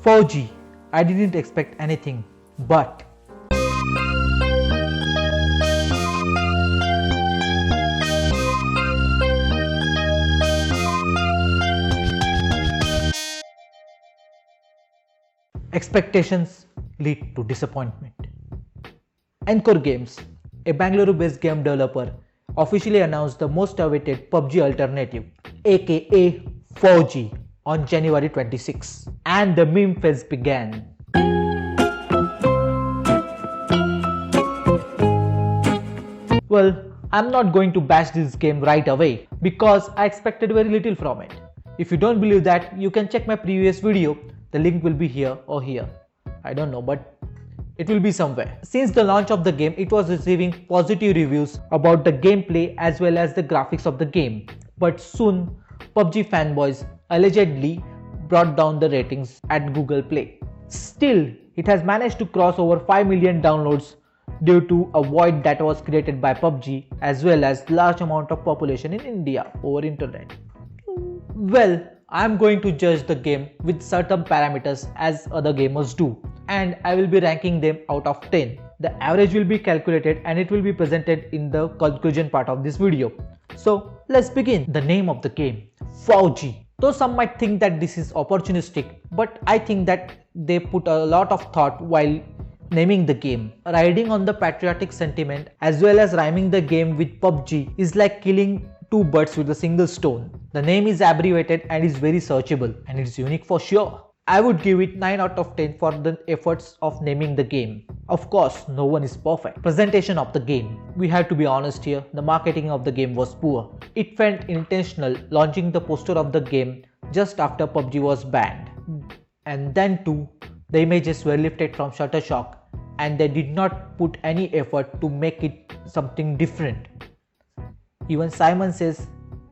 4G. I didn't expect anything, but expectations lead to disappointment. Encore Games, a Bangalore-based game developer, officially announced the most awaited PUBG alternative, aka 4G, on January 26, and the meme fest began. Well, I'm not going to bash this game right away because I expected very little from it. If you don't believe that, you can check my previous video. The link will be here or here. I don't know, but it will be somewhere. Since the launch of the game, it was receiving positive reviews about the gameplay as well as the graphics of the game. But soon, PUBG fanboys allegedly brought down the ratings at Google Play. Still, it has managed to cross over 5 million downloads due to a void that was created by PUBG as well as large amount of population in India over internet. Well, I am going to judge the game with certain parameters as other gamers do, and I will be ranking them out of 10. The average will be calculated and it will be presented in the conclusion part of this video. So let's begin. The name of the game, 4G. Though some might think that this is opportunistic, but I think that they put a lot of thought while naming the game. Riding on the patriotic sentiment as well as rhyming the game with PUBG is like killing two birds with a single stone. The name is abbreviated and is very searchable, and it's unique for sure. I would give it 9 out of 10 for the efforts of naming the game. Of course, no one is perfect. Presentation of the game. We have to be honest here, the marketing of the game was poor. It felt intentional launching the poster of the game just after PUBG was banned. And then too, the images were lifted from Shutterstock and they did not put any effort to make it something different. Even Simon Says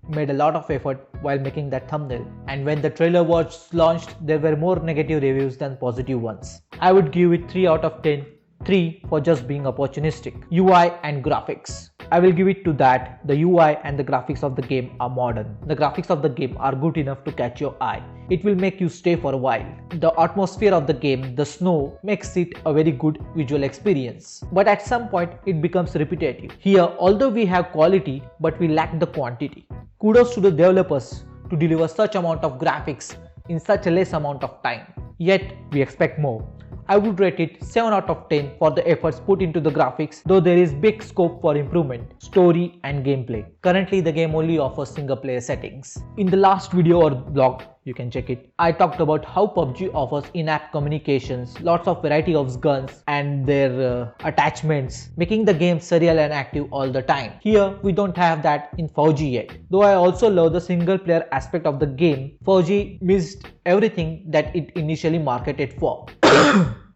made a lot of effort while making that thumbnail, and when the trailer was launched there were more negative reviews than positive ones. I would give it 3 out of 10, 3 for just being opportunistic. UI and graphics. I will give it to that. The UI and the graphics of the game are modern. The graphics of the game are good enough to catch your eye. It will make you stay for a while. The atmosphere of the game, the snow, makes it a very good visual experience. But at some point it becomes repetitive. Here, although we have quality, but we lack the quantity. Kudos to the developers to deliver such amount of graphics in such a less amount of time. Yet, we expect more. I would rate it 7 out of 10 for the efforts put into the graphics, though there is big scope for improvement, story and gameplay. Currently the game only offers single player settings. In the last video or blog, you can check it, I talked about how PUBG offers in-app communications, lots of variety of guns and their attachments, making the game surreal and active all the time. Here we don't have that in 4G yet. Though I also love the single player aspect of the game, 4G missed everything that it initially marketed for.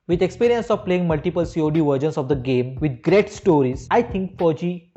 With experience of playing multiple COD versions of the game with great stories, I think 4G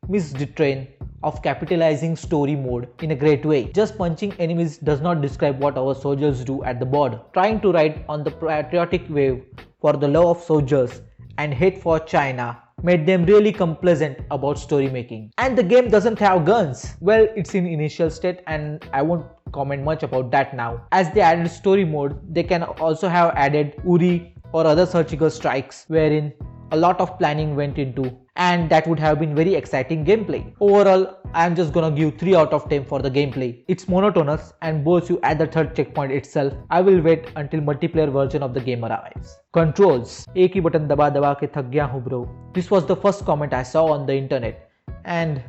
missed the train of capitalizing story mode in a great way. Just punching enemies does not describe what our soldiers do at the border. Trying to ride on the patriotic wave for the love of soldiers and hate for China made them really complacent about story making. And the game doesn't have guns. Well, it's in initial state and I won't comment much about that now. As they added story mode, they can also have added Uri or other surgical strikes wherein a lot of planning went into, and that would have been very exciting gameplay. Overall, I am just gonna give 3 out of 10 for the gameplay. It's monotonous and bores you at the third checkpoint itself. I will wait until multiplayer version of the game arrives. Controls. एक ही button दबा दबा के थक गया हूँ bro. This was the first comment I saw on the internet, and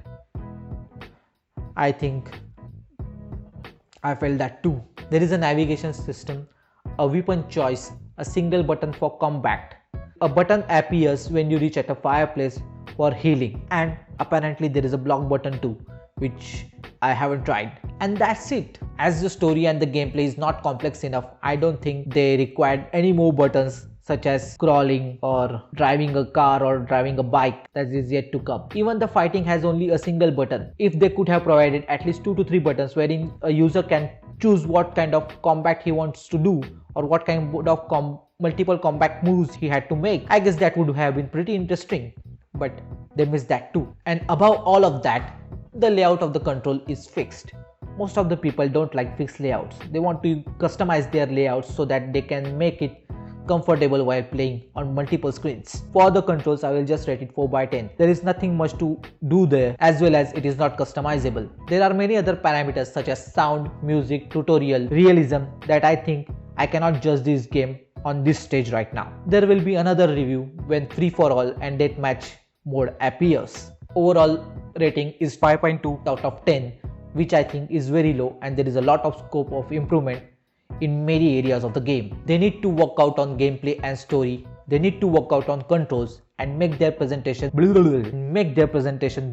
I think I felt that too. There is a navigation system, a weapon choice, a single button for combat. A button appears when you reach at a fireplace for healing, and apparently there is a block button too, which I haven't tried. And that's it. As the story and the gameplay is not complex enough, I don't think they required any more buttons such as crawling or driving a car or driving a bike that is yet to come. Even the fighting has only a single button. If they could have provided at least 2 to 3 buttons wherein a user can choose what kind of combat he wants to do or what kind of multiple combat moves he had to make, I guess that would have been pretty interesting. But they missed that too. And above all of that, the layout of the control is fixed. most of the people don't like fixed layouts. They want to customize their layouts so that they can make it comfortable while playing on multiple screens. For the controls, I will just rate it 4/10. There is nothing much to do there, as well as it is not customizable. There are many other parameters such as sound, music, tutorial, realism that I think I cannot judge this game on this stage right now. There will be another review when free for all and deathmatch mode appears. Overall rating is 5.2 out of 10, which I think is very low, and there is a lot of scope of improvement in many areas of the game. They need to work out on gameplay and story. They need to work out on controls and make their presentation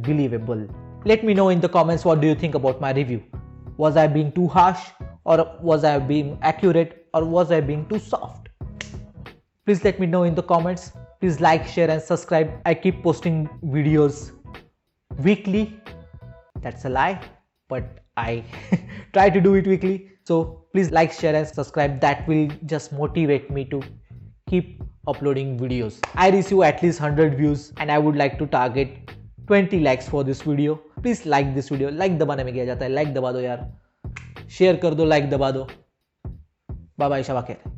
believable. Let me know in the comments what do you think about my review. Was I being too harsh, or was I being accurate, or was I being too soft? Please let me know in the comments. Please like, share and subscribe. I keep posting videos weekly. That's a lie, but I try to do it weekly. So please like, share and subscribe. That will just motivate me to keep uploading videos. I receive at least 100 views and I would like to target 20 likes for this video. Please like this video. like दबाने में क्या जाता है, like दबा दो यार, share कर दो, like दबा दो. Bye bye, शबा खैर.